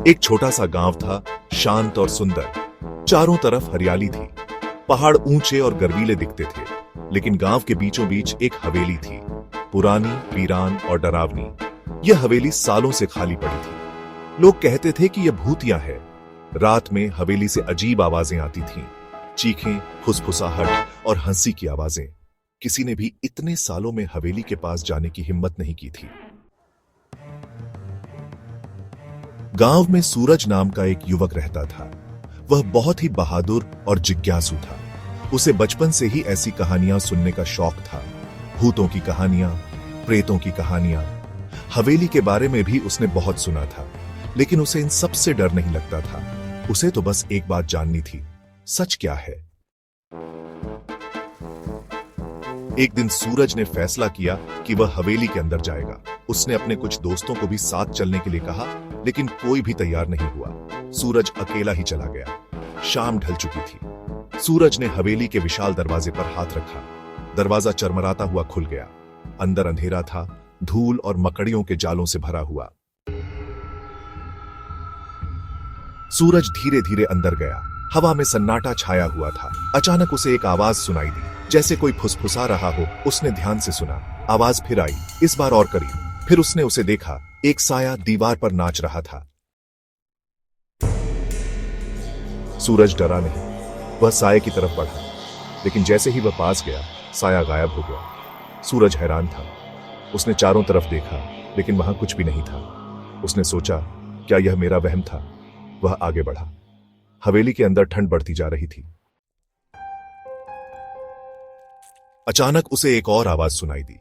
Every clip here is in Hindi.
एक छोटा सा गांव था, शांत और सुंदर। चारों तरफ हरियाली थी। पहाड़ ऊंचे और गर्वीले दिखते थे, लेकिन गांव के बीचों बीच एक हवेली थी, पुरानी, वीरान और डरावनी। यह हवेली सालों से खाली पड़ी थी। लोग कहते थे कि यह भूतिया है। रात में हवेली से अजीब आवाजें आती थीं, चीखें, फुसफुसाहट और हंसी की आवाजें। किसी ने भी इतने सालों में हवेली के पास जाने की हिम्मत नहीं की थी। गांव में सूरज नाम का एक युवक रहता था। वह बहुत ही बहादुर और जिज्ञासु था। उसे बचपन से ही ऐसी कहानियां सुनने का शौक था। भूतों की कहानियां, प्रेतों की कहानियां। हवेली के बारे में भी उसने बहुत सुना था, लेकिन उसे इन सब से डर नहीं लगता था। उसे तो बस एक बात जाननी थी, सच क्या है। एक दिन सूरज ने फैसला किया कि वह हवेली के अंदर जाएगा। उसने अपने कुछ दोस्तों को भी साथ चलने के लिए कहा, लेकिन कोई भी तैयार नहीं हुआ। सूरज अकेला ही चला गया। शाम ढल चुकी थी। सूरज ने हवेली के विशाल दरवाजे पर हाथ रखा। दरवाजा चरमराता हुआ खुल गया। अंदर अंधेरा था, धूल और मकड़ियों के जालों से भरा हुआ। सूरज धीरे धीरे अंदर गया। हवा में सन्नाटा छाया हुआ था। अचानक उसे एक आवाज सुनाई दी, जैसे कोई फुसफुसा रहा हो। उसने ध्यान से सुना। आवाज फिर आई, इस बार और करीब। फिर उसने उसे देखा। एक साया दीवार पर नाच रहा था। सूरज डरा नहीं। वह साये की तरफ बढ़ा, लेकिन जैसे ही वह पास गया, साया गायब हो गया। सूरज हैरान था। उसने चारों तरफ देखा, लेकिन वहां कुछ भी नहीं था। उसने सोचा, क्या यह मेरा वहम था? वह आगे बढ़ा। हवेली के अंदर ठंड बढ़ती जा रही थी। अचानक उसे एक और आवाज सुनाई दी।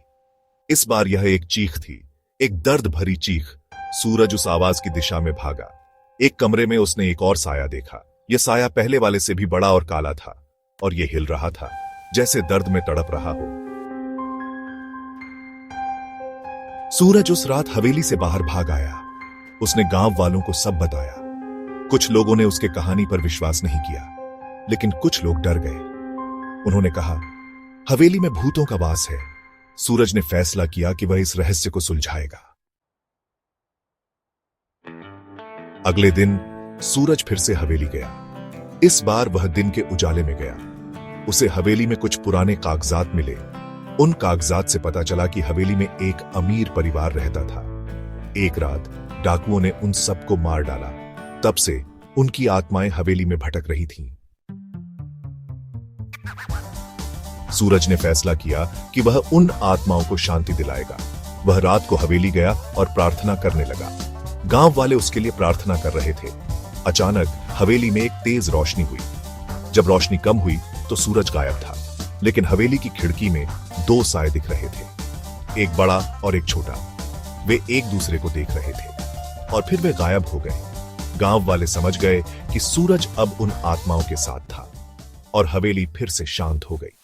इस बार यह एक चीख थी, एक दर्द भरी चीख। सूरज उस आवाज की दिशा में भागा। एक कमरे में उसने एक और साया देखा। यह साया पहले वाले से भी बड़ा और काला था, और यह हिल रहा था, जैसे दर्द में तड़प रहा हो। सूरज उस रात हवेली से बाहर भाग आया। उसने गांव वालों को सब बताया। कुछ लोगों ने उसके कहानी पर विश्वास नहीं किया, लेकिन कुछ लोग डर गए। उन्होंने कहा, हवेली में भूतों का वास है। सूरज ने फैसला किया कि वह इस रहस्य को सुलझाएगा। अगले दिन सूरज फिर से हवेली गया। इस बार वह दिन के उजाले में गया। उसे हवेली में कुछ पुराने कागजात मिले। उन कागजात से पता चला कि हवेली में एक अमीर परिवार रहता था। एक रात डाकुओं ने उन सबको मार डाला। तब से उनकी आत्माएं हवेली में भटक रही थीं। सूरज ने फैसला किया कि वह उन आत्माओं को शांति दिलाएगा। वह रात को हवेली गया और प्रार्थना करने लगा। गांव वाले उसके लिए प्रार्थना कर रहे थे। अचानक हवेली में एक तेज रोशनी हुई। जब रोशनी कम हुई तो सूरज गायब था, लेकिन हवेली की खिड़की में दो साए दिख रहे थे, एक बड़ा और एक छोटा। वे एक दूसरे को देख रहे थे और फिर वे गायब हो गए। गांव वाले समझ गए कि सूरज अब उन आत्माओं के साथ था और हवेली फिर से शांत हो गई।